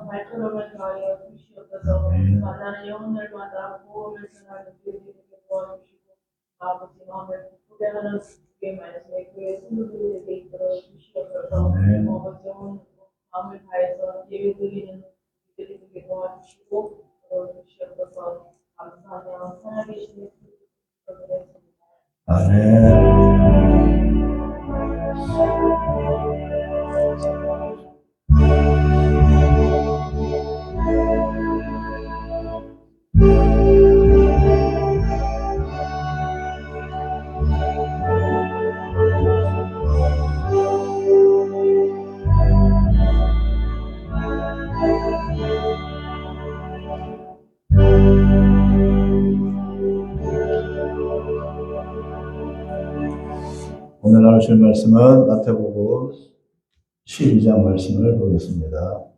발걸음을 더하여 주시옵소서. 만나는 영혼들마다 보험을 전하는 우리에게 도와주시고 아버지 마음을 기쁘게 하는 주의 말씀에 그의 성도들에게 이끌어 주시옵소서. 아버지 영혼 마음을 다해서 예배드리는 우리들에게 도와주시고 주시옵소서. 감사하며 살아계신 예수님을 아멘. 오늘 나누실 말씀은 마태복음 12장 말씀을 보겠습니다.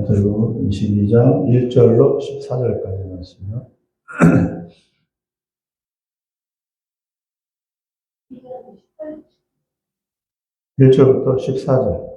그리고 22장 1절로 14절까지 말씀이요. 1절부터 14절.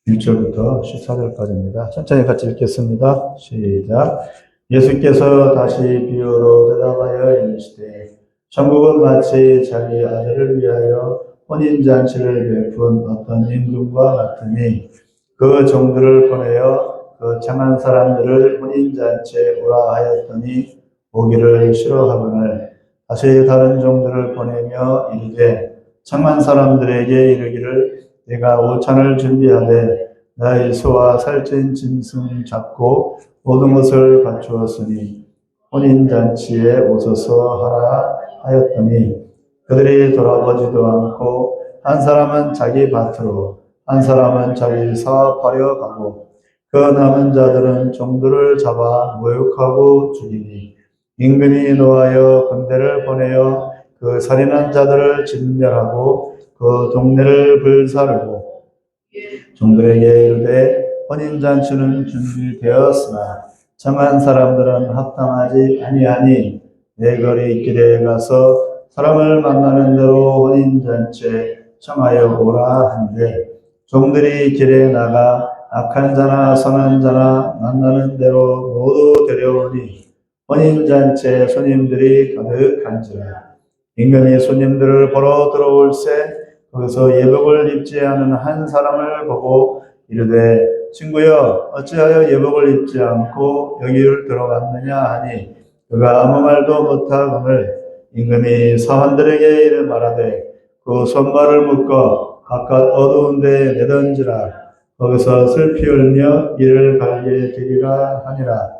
1절부터 14절까지입니다. 천천히 같이 읽겠습니다. 시작. 예수께서 다시 비유로 대답하여 이르시되 천국은 마치 자기 아들을 위하여 혼인잔치를 베푼 어떤 임금과 같으니 그 종들을 보내어 그 청한 사람들을 혼인잔치에 오라 하였더니 오기를 싫어하거늘 다시 다른 종들을 보내며 이르되 청한 사람들에게 이르기를 내가 오찬을 준비하되 나의 소와 살찐 짐승 잡고 모든 것을 갖추었으니 혼인잔치에 오소서 하라 하였더니 그들이 돌아보지도 않고 한 사람은 자기 밭으로 한 사람은 자기 사업하려 가고 그 남은 자들은 종들을 잡아 모욕하고 죽이니 임금이 노하여 군대를 보내어 그 살인한 자들을 진멸하고 그 동네를 불사르고 종들에게 이르되 혼인잔치는 준비되었으나 청한 사람들은 합당하지 아니하니 내 거리 길에 가서 사람을 만나는 대로 혼인잔치에 청하여 오라 한데 종들이 길에 나가 악한 자나 선한 자나 만나는 대로 모두 데려오니 혼인잔치에 손님들이 가득한지라. 임금이 손님들을 보러 들어올새 거기서 예복을 입지 않은 한 사람을 보고 이르되 친구여 어찌하여 예복을 입지 않고 여기를 들어갔느냐 하니 그가 아무 말도 못하거늘 임금이 사환들에게 이르 말하되 그 손발을 묶어 바깥 어두운 데에 내던지라. 거기서 슬피 울며 이를 갈게 되리라 하니라.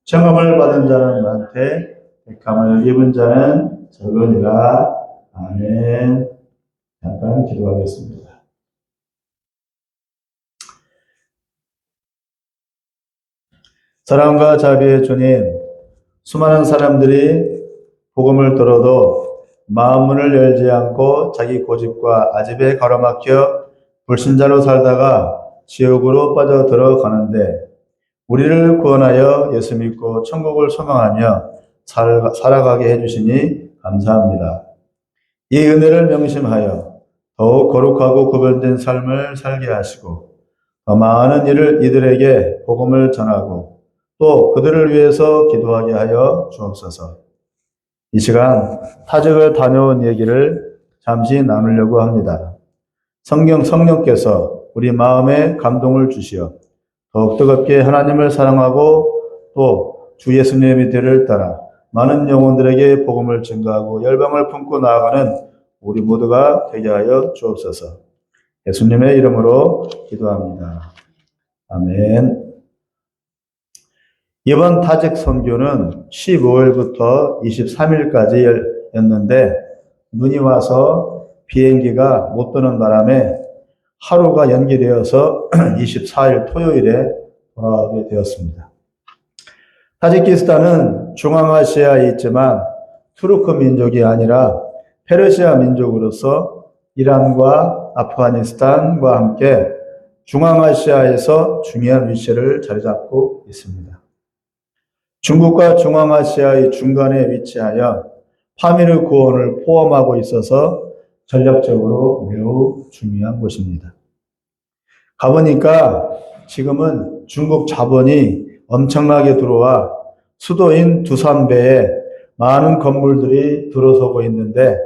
청함을 받은 자는 많되 백함을 입은 자는 적으니라. 아멘. 잠깐 기도하겠습니다. 사랑과 자비의 주님, 수많은 사람들이 복음을 들어도 마음 문을 열지 않고 자기 고집과 아집에 가로막혀 불신자로 살다가 지옥으로 빠져 들어가는데 우리를 구원하여 예수 믿고 천국을 소망하며 살아가게 해주시니 감사합니다. 이 은혜를 명심하여 더욱 거룩하고 구별된 삶을 살게 하시고 더 많은 이들에게 복음을 전하고 또 그들을 위해서 기도하게 하여 주옵소서. 이 시간 타직을 다녀온 얘기를 잠시 나누려고 합니다. 성령께서 우리 마음에 감동을 주시어 더욱 뜨겁게 하나님을 사랑하고 또 주 예수님의 뒤를 따라 많은 영혼들에게 복음을 증거하고 열방을 품고 나아가는 우리 모두가 되게 하여 주옵소서. 예수님의 이름으로 기도합니다. 아멘. 이번 타직 선교는 15일부터 23일까지 18일이었는데 눈이 와서 비행기가 못 뜨는 바람에 하루가 연기되어서 24일 토요일에 돌아가게 되었습니다. 타지키스탄은 중앙아시아에 있지만 투르크 민족이 아니라 페르시아 민족으로서 이란과 아프가니스탄과 함께 중앙아시아에서 중요한 위치를 자리잡고 있습니다. 중국과 중앙아시아의 중간에 위치하여 파미르 구원을 포함하고 있어서 전략적으로 매우 중요한 곳입니다. 가보니까 지금은 중국 자본이 엄청나게 들어와 수도인 두산베에 많은 건물들이 들어서고 있는데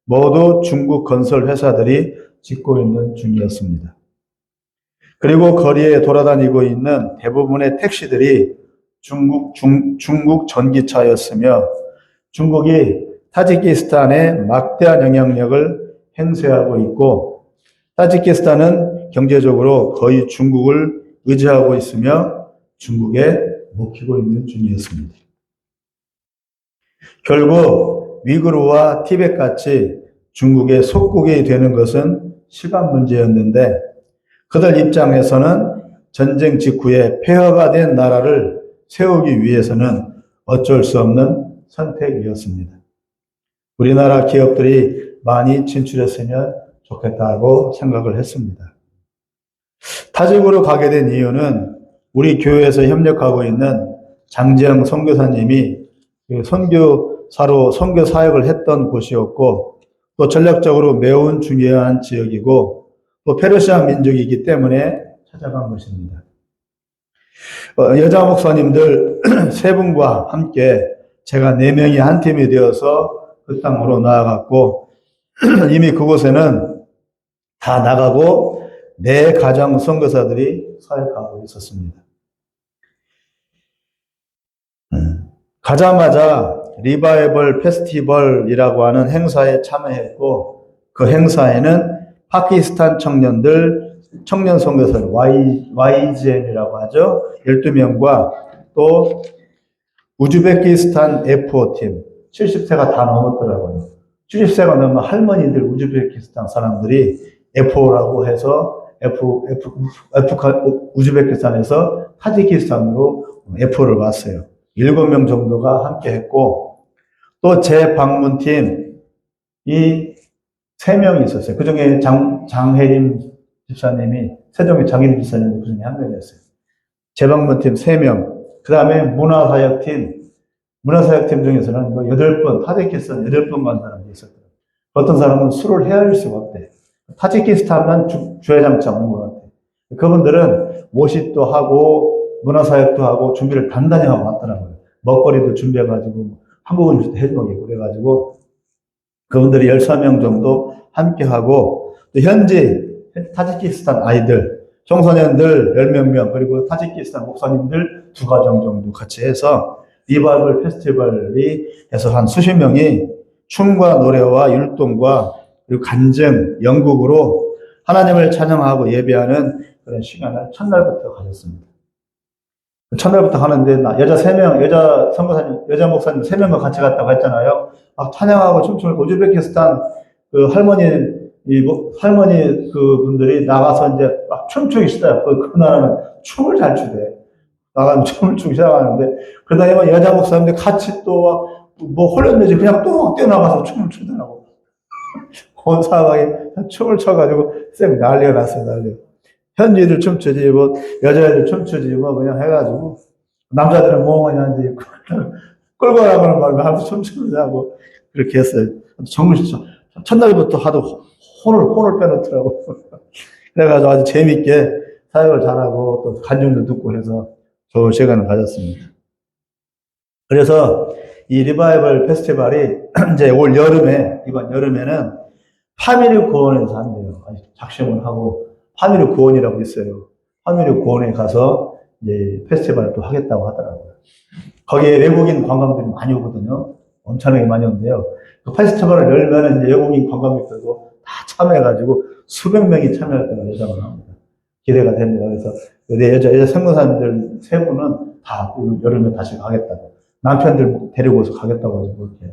모두 중국 건설 회사들이 짓고 있는 중이었습니다. 그리고 거리에 돌아다니고 있는 대부분의 택시들이 중국 전기차였으며 중국이 타지키스탄에 막대한 영향력을 행사하고 있고 타지키스탄은 경제적으로 거의 중국을 의지하고 있으며 중국에 먹히고 있는 중이었습니다. 결국 위구르와 티벳같이 중국의 속국이 되는 것은 시간 문제였는데 그들 입장에서는 전쟁 직후에 폐허가 된 나라를 세우기 위해서는 어쩔 수 없는 선택이었습니다. 우리나라 기업들이 많이 진출했으면 좋겠다고 생각을 했습니다. 타직으로 가게 된 이유는 우리 교회에서 협력하고 있는 장지영 선교사님이 선교사로 선교 사역을 했던 곳이었고 또 전략적으로 매우 중요한 지역이고 또 페르시아 민족이기 때문에 찾아간 것입니다. 여자 목사님들 세 분과 함께 제가 4명이 한 팀이 되어서 그 땅으로 나아갔고 이미 그곳에는 다 나가고 4가정 선교사들이 사역하고 있었습니다. 가자마자 리바이벌 페스티벌이라고 하는 행사에 참여했고 그 행사에는 파키스탄 청년 선교사 YGM이라고 하죠. 12명과 또 우즈베키스탄 F5팀 70세가 다 넘었더라고요. 70세가 넘은 할머니들 우즈베키스탄 사람들이 F5라고 해서 우즈베키스탄에서 타지키스탄으로 F5를 왔어요. 7명 정도가 함께 했고 또 제 방문팀 이 3명이 있었어요. 그 중에 장혜림 집사님이 세종의 장혜림 집사님도 그 중에 한 명이었어요. 제 방문팀 3명. 그 다음에 문화사역팀 중에서는 8번, 타지키스탄 8번 간 사람이 있었더라고요. 어떤 사람은 술을 헤아릴 수가 없대. 타지키스탄만 주야장창 온 것 같아요. 그분들은 모시도 하고 문화사역도 하고 준비를 단단히 하고 왔더라고요. 먹거리도 준비해가지고 한국 음식도 해주고 그래가지고 그분들이 13명 정도 함께 하고 또 현지 타지키스탄 아이들, 청소년들 10몇 명 그리고 타지키스탄 목사님들 2가정 정도 같이 해서 리바이벌 페스티벌이 해서 한 수십 명이 춤과 노래와 율동과 그리고 간증, 연극으로 하나님을 찬양하고 예배하는 그런 시간을 첫날부터 가졌습니다. 첫날부터 하는데 여자 3명, 여자 선교사님, 여자 목사님 3명과 같이 갔다고 했잖아요. 막 찬양하고 춤추는 우즈베키스탄 그 할머니 그 분들이 나가서 이제 막 춤추기 시작해요. 그 나라는 춤을 잘 추대. 나가면 춤을 추기 시작하는데 그다음에 여자 목사님들 같이 또 뭐 홀렸는지 그냥 또 뛰어나가서 춤을 추더라고. 온 상황에 춤을 춰가지고 쌤 난리가 났어요, 난리. 현지인들 춤추지, 뭐, 여자애들 춤추지, 뭐, 그냥 해가지고, 남자들은 멍하니 앉아있고, 끌고 나가는 말로 하면서 춤추자고, 그렇게 했어요. 정말, 첫날부터 하도 혼을 빼놓더라고. 그래가지고 아주 재밌게 사역을 잘하고, 또 간증도 듣고 해서 좋은 시간을 가졌습니다. 그래서 이 리바이벌 페스티벌이 이제 올 여름에, 이번 여름에는 파미르 구원에서 한대요. 작심을 하고, 파미르 구원이라고 있어요. 파미르 구원에 가서 이제 페스티벌을 또 하겠다고 하더라고요. 거기에 외국인 관광객들이 많이 오거든요. 엄청나게 많이 오는데요. 그 페스티벌을 열면 이제 외국인 관광객들도 다 참여해가지고 수백 명이 참여했다고 예상을 합니다. 기대가 됩니다. 그래서 내 여자 선교사님들 3분은 다 여름에 다시 가겠다고. 남편들 데리고 오서 가겠다고 그렇게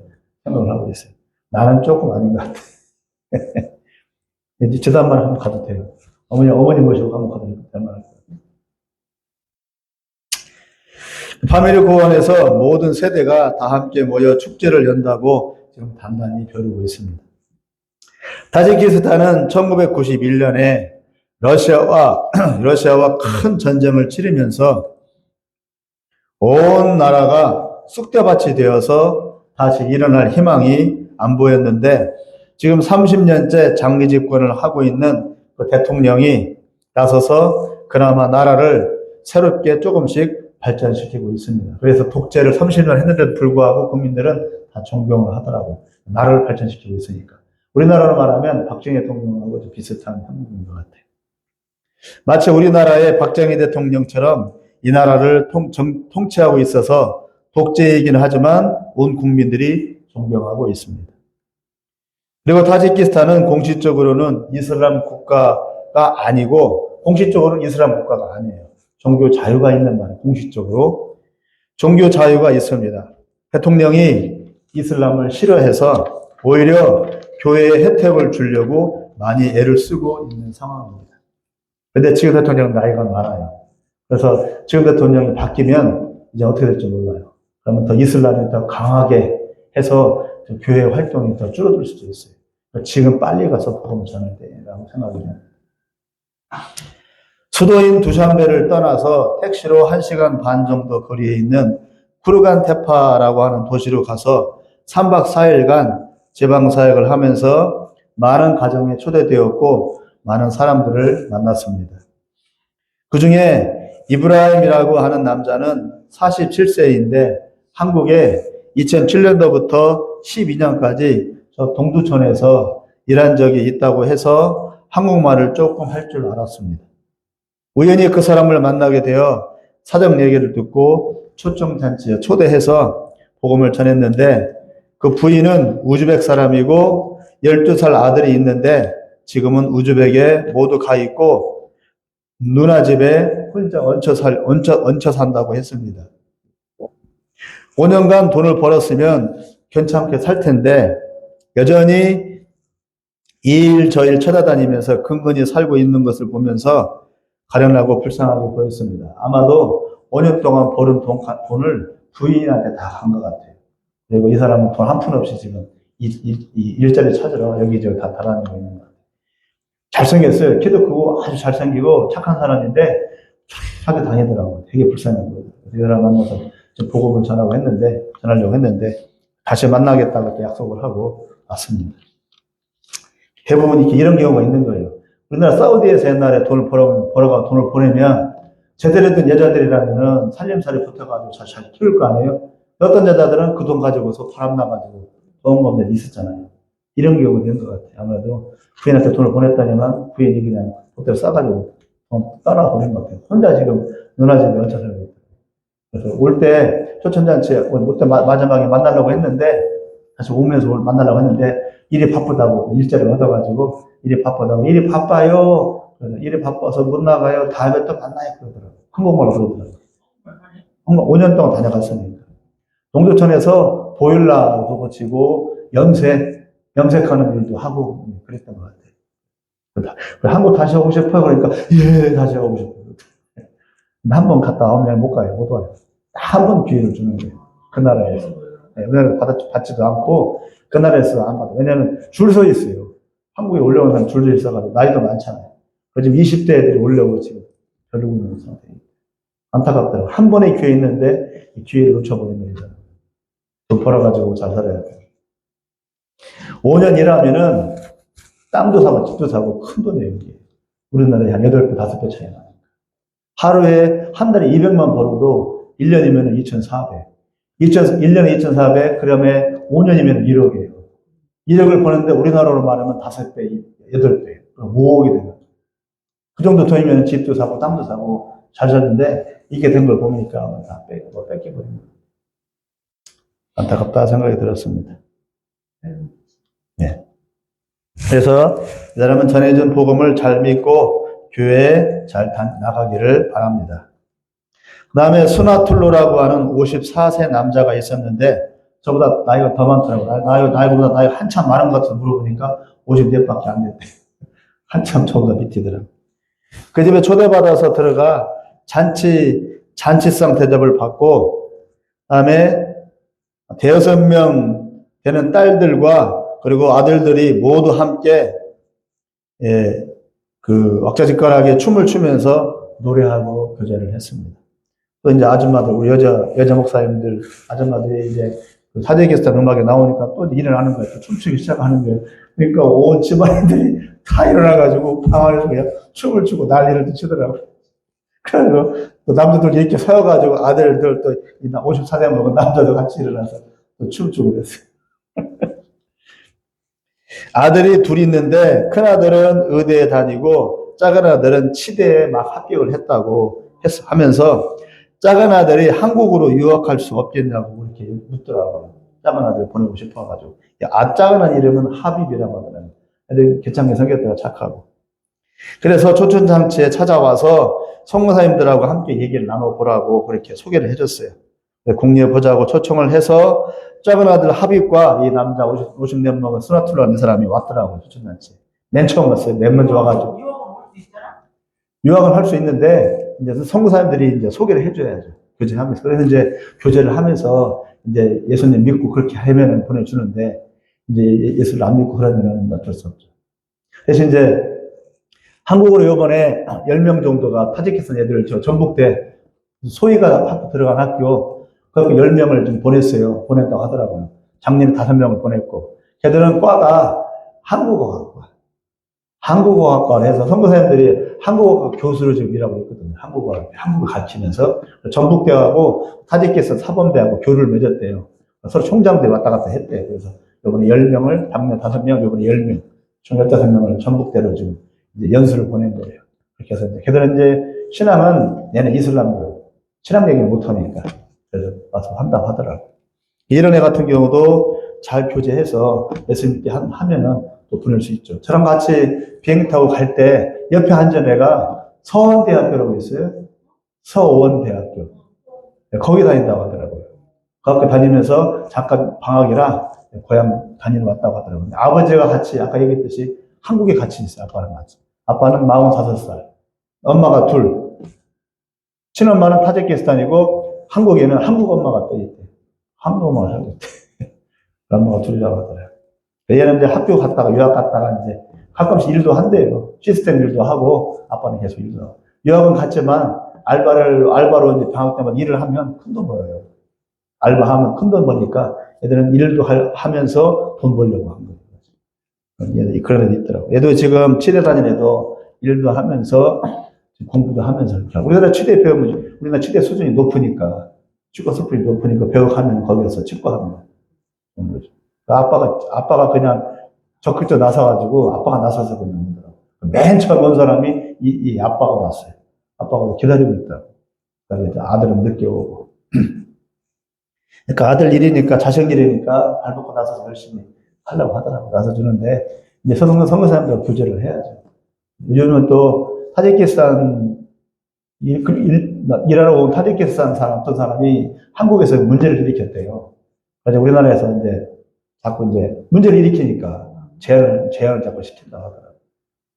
생각을 하고 있어요. 나는 조금 아닌 것 같아. 이제 저단만 한번 가도 돼요. 어머니 모시고 한번 가도 될만 할 거예요. 파미리 고원에서 모든 세대가 다 함께 모여 축제를 연다고 지금 단단히 벼르고 있습니다. 타지키스탄은 1991년에 러시아와 큰 전쟁을 치르면서 온 나라가 쑥대밭이 되어서 다시 일어날 희망이 안 보였는데 지금 30년째 장기 집권을 하고 있는 그 대통령이 나서서 그나마 나라를 새롭게 조금씩 발전시키고 있습니다. 그래서 독재를 30년 했는데도 불구하고 국민들은 다 존경을 하더라고요. 나라를 발전시키고 있으니까. 우리나라로 말하면 박정희 대통령하고 좀 비슷한 형국인 것 같아요. 마치 우리나라의 박정희 대통령처럼 이 나라를 통치하고 있어서 독재이긴 하지만 온 국민들이 존경하고 있습니다. 그리고 타지키스탄은 공식적으로는 이슬람 국가가 아니고 공식적으로는 이슬람 국가가 아니에요. 종교 자유가 있는 나라, 공식적으로 종교 자유가 있습니다. 대통령이 이슬람을 싫어해서 오히려 교회에 혜택을 주려고 많이 애를 쓰고 있는 상황입니다. 근데 지금 대통령 나이가 많아요. 그래서 지금 대통령이 바뀌면 이제 어떻게 될지 몰라요. 그러면 더 이슬람이 더 강하게 해서 교회 활동이 더 줄어들 수도 있어요. 지금 빨리 가서 복음을 전해야 돼라고 생각을 해요. 수도인 두샨베를 떠나서 택시로 1시간 반 정도 거리에 있는 쿠르간테파라고 하는 도시로 가서 3박 4일간 지방사역을 하면서 많은 가정에 초대되었고 많은 사람들을 만났습니다. 그 중에 이브라임이라고 하는 남자는 47세인데 한국에 2007년도부터 12년까지 저 동두천에서 일한 적이 있다고 해서 한국말을 조금 할 줄 알았습니다. 우연히 그 사람을 만나게 되어 사정 얘기를 듣고 초청잔치에 초대해서 복음을 전했는데 그 부인은 우즈벡 사람이고 12살 아들이 있는데 지금은 우즈벡에 모두 가 있고 누나 집에 혼자 얹혀 산다고 했습니다. 5년간 돈을 벌었으면 괜찮게 살 텐데 여전히 이 일 저 일 찾아다니면서 근근히 살고 있는 것을 보면서 가련하고 불쌍하게 보였습니다. 아마도 5년 동안 벌은 돈을 부인한테 다 간 것 같아요. 그리고 이 사람은 돈 한 푼 없이 지금 일자리 찾으러 여기저기 다 달아내고 있는 것 같아요. 잘생겼어요. 키도 크고 아주 잘생기고 착한 사람인데 하게 다니더라고요. 되게 불쌍해요. 이 사람 만나서 좀 복음을 전하려고 했는데 다시 만나겠다고 또 약속을 하고 왔습니다. 대부분 이런 경우가 있는 거예요. 우리나라 사우디에서 옛날에 돈을 벌어가 돈을 보내면 제대로 된 여자들이라면은 살림살이 붙어가지고 잘 키울 거 아니에요? 어떤 여자들은 그 돈 가지고서 바람나가지고 좋은 범죄 있었잖아요. 이런 경우가 된 것 같아요. 아무래도 부인한테 돈을 보냈다니만 부인이 그냥 호텔 싸가지고 돈 떠나버린 것 같아요. 혼자 지금 누나 집에 얹혀 살고 있어요. 그래서 올 때 초천잔치에 올 때 마지막에 만나려고 했는데 다시 오면서 만나려고 했는데 일이 바쁘다고 일자리를 얻어가지고 일이 바빠요. 그래서 일이 바빠서 못 나가요. 다음에 또 만나요. 그러더라고요. 한국말로 그러더라고요. 5년 동안 다녀갔으니까. 동두천에서 보일러도 고치고 염색하는 일도 하고 그랬던 것 같아요. 한국 다시 오고 싶어요. 그러니까 예 다시 오고 싶어요. 한 번 갔다 오면 못 가요. 못 와요. 한 번 기회를 주는 거예요. 그 나라에서. 네, 우리나라 받지도 않고 그 나라에서 안 받아. 왜냐하면 줄 서 있어요. 한국에 올라온 사람 줄 서 있어가지고 나이도 많잖아요. 지금 20대 애들이 올려고 지금 벼르고 있는 상태예요. 안타깝더라고요. 한 번의 기회 있는데 이 기회를 놓쳐버리는 거잖아요. 돈 벌어가지고 잘 살아야 돼요. 5년 일하면은 땅도 사고 집도 사고 큰 돈이에요. 이게. 우리나라에 한 8배, 5배 차이 나니까. 하루에 한 달에 200만 벌어도 1년이면 2,400. 1년에 2,400, 그러면 5년이면 1억이에요. 1억을 버는데 우리나라로 말하면 5배, 8배, 5억이 되는 거예요. 그 정도 돈이면 집도 사고 땅도 사고 잘 살는데 이게 된 걸 보니까 다 뺏겨버린 거예요. 안타깝다 생각이 들었습니다. 네. 그래서 이 사람은 전해준 복음을 잘 믿고 교회에 잘 나가기를 바랍니다. 그 다음에 수나툴루라고 하는 54세 남자가 있었는데 저보다 나이가 더 많더라고. 나이보다 나이가 한참 많은 것 같아서 물어보니까 54밖에 안 됐대. 한참 저보다 밑이더라고. 그 집에 초대받아서 들어가 잔치상 대접을 받고, 그다음에 대여섯 명 되는 딸들과 그리고 아들들이 모두 함께 그 왁자지껄하게 춤을 추면서 노래하고 교제를 했습니다. 또 이제 아줌마들, 우리 여자 목사님들, 아줌마들이 이제 그 사제기스탄 음악에 나오니까 또 일어나는 거예요. 또 춤추기 시작하는 거예요. 그러니까 온 집안들이 다 일어나가지고 방안에서 그냥 춤을 추고 난리를 치더라고요. 그래서 또 남자들 이렇게 서여가지고 아들들 또 54세 먹은 남자도 같이 일어나서 또 춤추고 그랬어요. 아들이 둘 있는데 큰 아들은 의대에 다니고 작은 아들은 치대에 막 합격을 했다고 하면서 작은 아들이 한국으로 유학할 수 없겠냐고 그렇게 묻더라고요. 작은 아들 보내고 싶어가지고. 작은 아들 이름은 하빕이라고 하더라고요. 애들 개창게 생겼다가 착하고. 그래서 초춘장치에 찾아와서 성모사님들하고 함께 얘기를 나눠보라고 그렇게 소개를 해줬어요. 공리에 보자고 초청을 해서 작은 아들 하빕과 이 남자 50년 먹은 스나툴라는 사람이 왔더라고요. 초춘장치에. 맨 처음 왔어요. 맨 먼저 와가지고. 유학은 할 수 있는데 이제 성모사님들이 이제 소개를 해줘야죠. 교제하면서. 그래서 이제 교제를 하면서 이제 예수님 믿고 그렇게 하면은 보내주는데 이제 예수를 안 믿고 그러면은 어쩔 수 없죠. 대신 이제 한국으로 이번에 10명 정도가 타지키스탄 애들 전북대 소희가 학교 들어간 학교 그 10명을 좀 보냈어요. 보냈다고 하더라고요. 작년에 5명을 보냈고 걔들은 과가 한국어학과. 한국어학과를 해서 선교사님들이 한국어 교수를 지금 일하고 있거든요. 한국어 가르치면서 전북대하고 타지키스탄 사범대하고 교류를 맺었대요. 서로 총장들이 왔다 갔다 했대요. 그래서 이번에 10명을 작년에 5명, 이번에 10명, 총 15명을 전북대로 지금 이제 연수를 보낸 거예요. 그렇게 해서 걔들은 이제 신앙은 얘는 이슬람교, 신앙 얘기 못하니까 그래서 와서 한다고 하더라고요. 이런 애 같은 경우도 잘 교제해서 예수님 믿게 하면은 또 보낼 수 있죠. 저랑 같이 비행기 타고 갈 때 옆에 앉은 애가 서원대학교라고 있어요. 서원대학교. 거기 다닌다고 하더라고요. 그 학교 다니면서 잠깐 방학이라 고향 다니러 왔다고 하더라고요. 아버지가 같이 아까 얘기했듯이 한국에 같이 있어요. 아빠랑 같이. 아빠는 45살. 엄마가 둘. 친엄마는 타지키스탄이고 한국에는 한국 엄마가 또 있대. 한국 엄마가 살고 있대. 엄마가 둘이라고 하더라고요. 얘는 이제 학교 갔다가 유학 갔다가 이제 가끔씩 일도 한대요. 시스템 일도 하고 아빠는 계속 일도 하고. 유학은 갔지만 알바로 이제 방학 때마다 일을 하면 큰 돈 벌어요. 알바하면 큰 돈 버니까 애들은 일도 하면서 돈 벌려고 한 거예요. 얘도 그런 애도 있더라고. 얘도 지금 치대 다니는 애도 일도 하면서 공부도 하면서 이렇게 하고. 우리나라 치대 배우면 우리나라 치대 수준이 높으니까 치과 수준이 높으니까 배워가면 거기서 치과하면 그런 거죠. 아빠가 그냥 적극적으로 나서가지고 아빠가 나서서 그냥 오더라고. 맨 처음 온 사람이 이 아빠가 왔어요. 아빠가 기다리고 있다고. 그래서 아들은 늦게 오고. 그러니까 아들 일이니까 자식 일이니까 발 벗고 나서서 열심히 하려고 하더라고. 나서 주는데 이제 선교사님들 교제를 해야죠. 요즘은 또 타지키스탄 일하러 온 타지키스탄 어떤 사람이 한국에서 문제를 일으켰대요. 그래서 우리나라에서 이제 자꾸 이제 문제를 일으키니까 제한을 자꾸 시킨다고 하더라고요.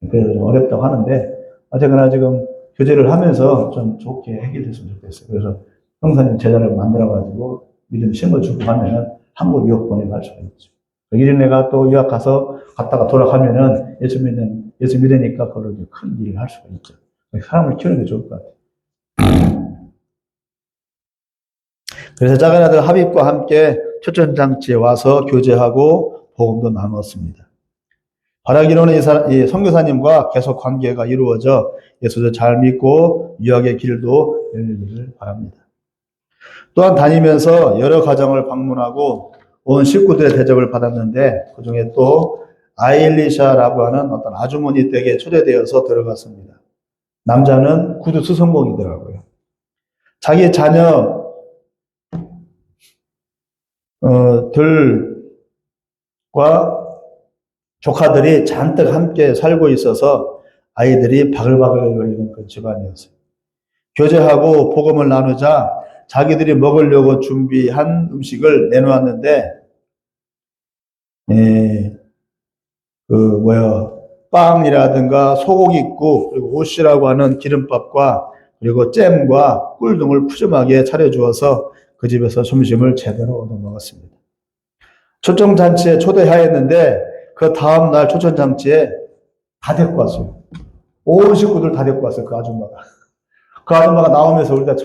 그래서 좀 어렵다고 하는데 어쨌거나 지금 교제를 하면서 좀 좋게 해결됐으면 좋겠어요. 그래서 형사님 제자를 만들어가지고 믿음 심어주고 하면은 한국 유학 보내고 할 수가 있죠. 이런 애가 또 유학 갔다가 돌아가면은 예수 믿으니까 그걸 큰 일을 할 수가 있죠. 사람을 키우는 게 좋을 것 같아요. 그래서 작은 아들 하빕과 함께 초천장치에 와서 교제하고 복음도 나눴습니다. 바라기로는 이 선교사님과 계속 관계가 이루어져 예수를 잘 믿고 유학의 길도 열리기를 바랍니다. 또한 다니면서 여러 가정을 방문하고 온 식구들의 대접을 받았는데 그중에 또 아일리샤라고 하는 어떤 아주머니 댁에 초대되어서 들어갔습니다. 남자는 구두 수성공이더라고요. 자기 자녀 들과 조카들이 잔뜩 함께 살고 있어서 아이들이 바글바글 거리는 그 집안이었어요. 교제하고 복음을 나누자 자기들이 먹으려고 준비한 음식을 내놓았는데, 빵이라든가 소고기국, 그리고 옷이라고 하는 기름밥과 그리고 잼과 꿀 등을 푸짐하게 차려주어서 그 집에서 점심을 제대로 얻어 먹었습니다. 초청잔치에 초대하였는데 그 다음날 초청잔치에 다 데리고 왔어요. 온 식구들 다 데리고 왔어요. 그 아줌마가. 그 아줌마가 나오면서 우리가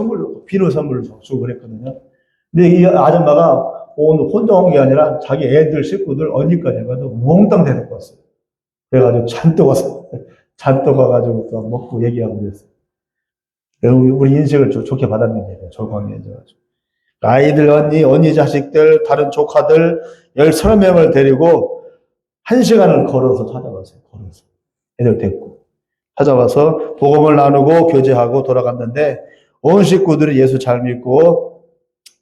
비누 선물을 주고 그랬거든요. 근데 이 아줌마가 오늘 혼자 온 게 아니라 자기 애들, 식구들, 언니까지 해가지고 몽땅 데리고 왔어요. 그래가지고 잔뜩 와서, 잔뜩 와가지고 또 먹고 얘기하고 그랬어요. 우리 인식을 좋게 받았는 거예요. 조광해져가지고. 아이들, 언니 자식들, 다른 조카들 13명을 데리고 1시간을 걸어서 찾아왔어요. 걸어서. 애들 데리고. 찾아와서 복음을 나누고 교제하고 돌아갔는데 온 식구들이 예수 잘 믿고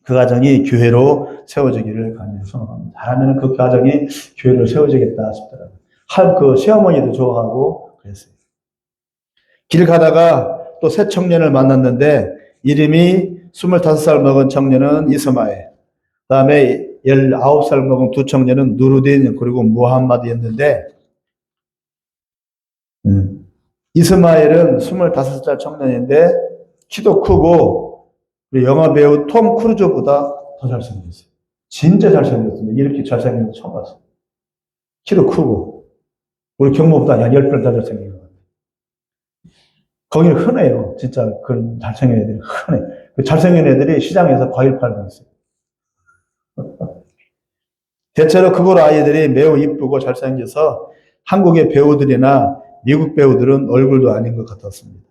그 가정이 교회로 세워지기를 간절히 소망합니다. 하나님은 그 가정이 교회로 세워지겠다 싶더라고요. 그 시어머니도 좋아하고 그랬어요. 길 가다가 또 새 청년을 만났는데 이름이 25살 먹은 청년은 이스마엘, 그 다음에 19살 먹은 두 청년은 누르딘 그리고 무함마드였는데 이스마엘은 25살 청년인데 키도 크고 영화 배우 톰 크루즈보다 더 잘생겼어요. 진짜 잘생겼습니다. 이렇게 잘생긴 거 처음 봤어요. 키도 크고 우리 경모보다 한 10배 더 잘생긴 것 같아요. 거기는 흔해요. 진짜 그런 잘생긴 애들이 흔해. 그 잘생긴 애들이 시장에서 과일 팔고 있어요. 대체로 그곳 아이들이 매우 이쁘고 잘생겨서 한국의 배우들이나 미국 배우들은 얼굴도 아닌 것 같았습니다.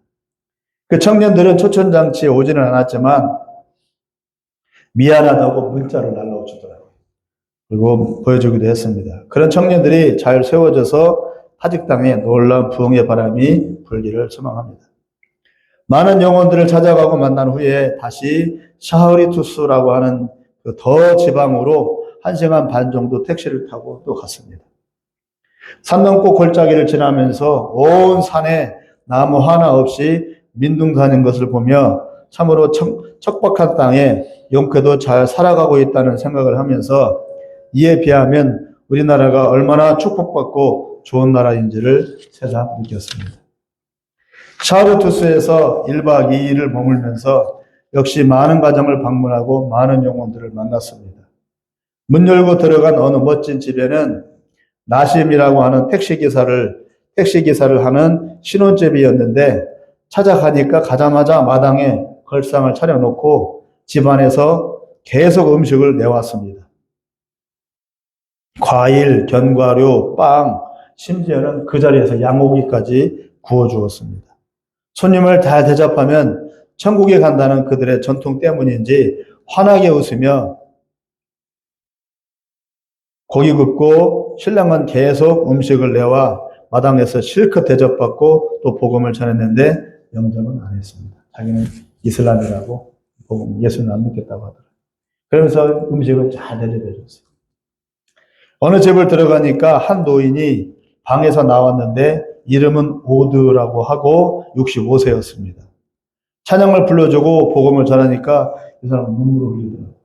그 청년들은 초천장치에 오지는 않았지만 미안하다고 문자를 날라오주더라고요. 그리고 보여주기도 했습니다. 그런 청년들이 잘 세워져서 타직 땅에 놀라운 부흥의 바람이 불기를 소망합니다. 많은 영혼들을 찾아가고 만난 후에 다시 샤흐리투스라고 하는 그 더 지방으로 1시간 반 정도 택시를 타고 또 갔습니다. 산 넘고 골짜기를 지나면서 온 산에 나무 하나 없이 민둥다닌 것을 보며 참으로 척박한 땅에 영쾌도 잘 살아가고 있다는 생각을 하면서 이에 비하면 우리나라가 얼마나 축복받고 좋은 나라인지를 새삼 느꼈습니다. 샤르투스에서 1박 2일을 머물면서 역시 많은 가정을 방문하고 많은 영혼들을 만났습니다. 문 열고 들어간 어느 멋진 집에는 나심이라고 하는 택시기사를 하는 신혼집이었는데 찾아가니까 가자마자 마당에 걸상을 차려놓고 집안에서 계속 음식을 내왔습니다. 과일, 견과류, 빵, 심지어는 그 자리에서 양고기까지 구워주었습니다. 손님을 다 대접하면 천국에 간다는 그들의 전통 때문인지 환하게 웃으며 고기 굽고 신랑은 계속 음식을 내와 마당에서 실컷 대접받고 또 복음을 전했는데 영접은 안 했습니다. 자기는 이슬람이라고 예수는 안 믿겠다고 하더라고요. 그러면서 음식을 잘 대접해 줬어요. 어느 집을 들어가니까 한 노인이 방에서 나왔는데 이름은 오드라고 하고 65세였습니다. 찬양을 불러주고 복음을 전하니까 이 사람은 눈물을 흘리더라고요.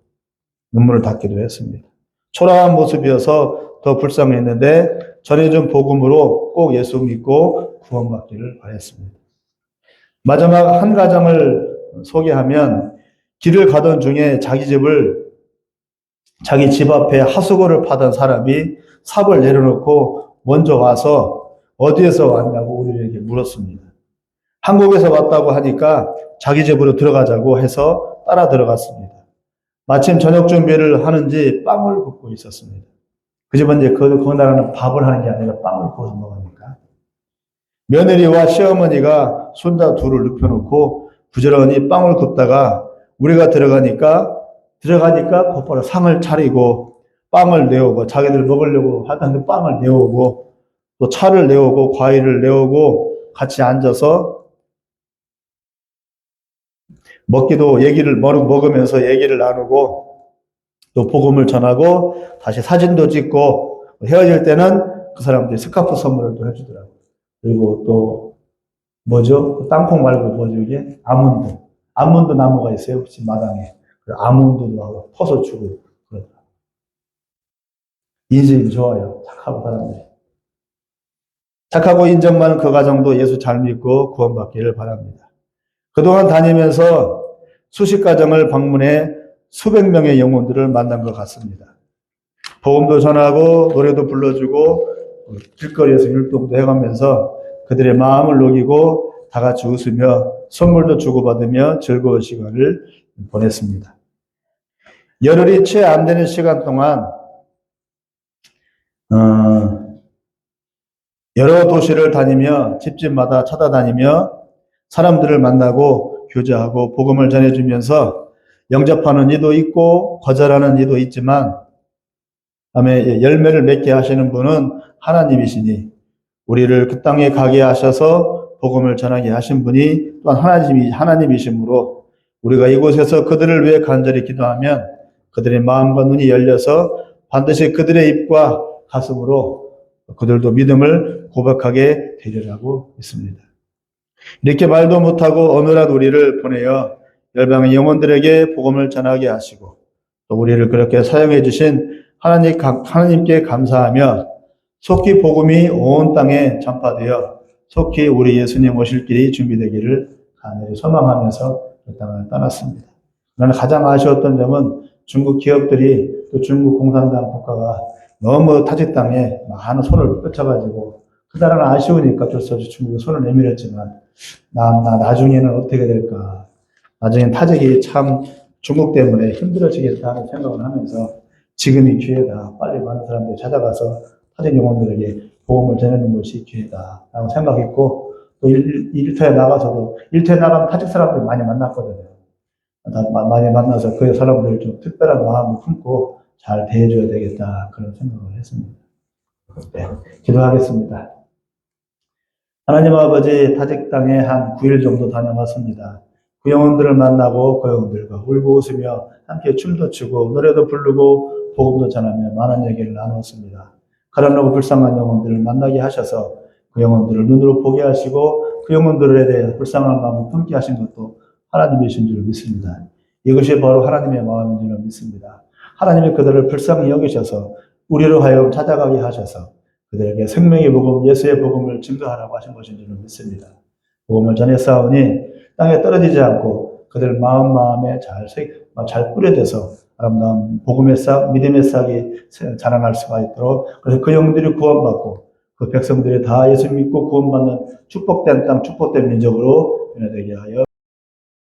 눈물을 닦기도 했습니다. 초라한 모습이어서 더 불쌍했는데 전해준 복음으로 꼭 예수 믿고 구원받기를 바랬습니다. 마지막 한 가정을 소개하면 길을 가던 중에 자기 집 앞에 하수구를 파던 사람이 삽을 내려놓고 먼저 와서 어디에서 왔냐고 우리에게 물었습니다. 한국에서 왔다고 하니까 자기 집으로 들어가자고 해서 따라 들어갔습니다. 마침 저녁 준비를 하는지 빵을 굽고 있었습니다. 그 집은 이제 그 나라는 밥을 하는 게 아니라 빵을 구워서 먹으니까. 며느리와 시어머니가 손자 둘을 눕혀놓고 부지런히 빵을 굽다가 우리가 들어가니까 곧바로 상을 차리고 빵을 내오고 자기들 먹으려고 하던 빵을 내오고 또 차를 내오고 과일을 내오고 같이 앉아서 먹으면서 얘기를 나누고 또 복음을 전하고 다시 사진도 찍고 헤어질 때는 그 사람들이 스카프 선물을 또 해주더라고요. 그리고 또 땅콩 말고 이게? 아몬드. 아몬드 나무가 있어요. 집 마당에. 아몬드도 퍼서 주고 그러더라고요. 인생이 좋아요. 착하고 사람들이. 착하고 인정 많은 그 가정도 예수 잘 믿고 구원받기를 바랍니다. 그동안 다니면서 수십 가정을 방문해 수백 명의 영혼들을 만난 것 같습니다. 복음도 전하고 노래도 불러주고 길거리에서 율동도 해가면서 그들의 마음을 녹이고 다 같이 웃으며 선물도 주고받으며 즐거운 시간을 보냈습니다. 열흘이 채 안 되는 시간 동안 여러 도시를 다니며 집집마다 찾아다니며 사람들을 만나고 교제하고 복음을 전해주면서 영접하는 이도 있고 거절하는 이도 있지만 다음에 열매를 맺게 하시는 분은 하나님이시니 우리를 그 땅에 가게 하셔서 복음을 전하게 하신 분이 또한 하나님이시므로 우리가 이곳에서 그들을 위해 간절히 기도하면 그들의 마음과 눈이 열려서 반드시 그들의 입과 가슴으로 그들도 믿음을 고백하게 되리라고 있습니다. 이렇게 말도 못하고 어눌한 우리를 보내어 열방의 영혼들에게 복음을 전하게 하시고 또 우리를 그렇게 사용해 주신 하나님께 감사하며 속히 복음이 온 땅에 전파되어 속히 우리 예수님 오실 길이 준비되기를 간절히 소망하면서 이 땅을 떠났습니다. 저는 가장 아쉬웠던 점은 중국 기업들이 또 중국 공산당 국가가 너무 타지 땅에 많은 손을 뻗쳐가지고 그날은 아쉬우니까 어쩔 수 없이 중국에 손을 내밀었지만 나 나중에는 어떻게 될까? 나중엔 타직이 참 중국 때문에 힘들어지겠다 하는 생각을 하면서 지금이 기회다. 빨리 많은 사람들이 찾아가서 타직 영혼들에게 복음을 전하는 것이 기회다라고 생각했고 또 일터에 나가서도 일터에 나가면 타직 사람들 많이 만났거든요. 많이 만나서 그 사람들을 좀 특별한 마음을 품고 잘 대해줘야 되겠다 그런 생각을 했습니다. 네, 기도하겠습니다. 하나님 아버지 타직 땅에 한 9일 정도 다녀왔습니다. 그 영혼들을 만나고 그 영혼들과 울고 웃으며 함께 춤도 추고 노래도 부르고 복음도 전하며 많은 얘기를 나누었습니다. 가난하고 불쌍한 영혼들을 만나게 하셔서 그 영혼들을 눈으로 보게 하시고 그 영혼들에 대해 불쌍한 마음을 품게 하신 것도 하나님이신 줄 믿습니다. 이것이 바로 하나님의 마음인 줄 믿습니다. 하나님이 그들을 불쌍히 여기셔서 우리로 하여금 찾아가게 하셔서 그들에게 생명의 복음, 예수의 복음을 증거하라고 하신 것인 줄 믿습니다. 복음을 전했사오니 땅에 떨어지지 않고 그들 마음에 잘 뿌려져서 아름다운 복음의 싹, 믿음의 싹이 자라날 수가 있도록 그래서 그 영들이 구원받고 그 백성들이 다 예수 믿고 구원받는 축복된 땅, 축복된 민족으로 변화되게 하여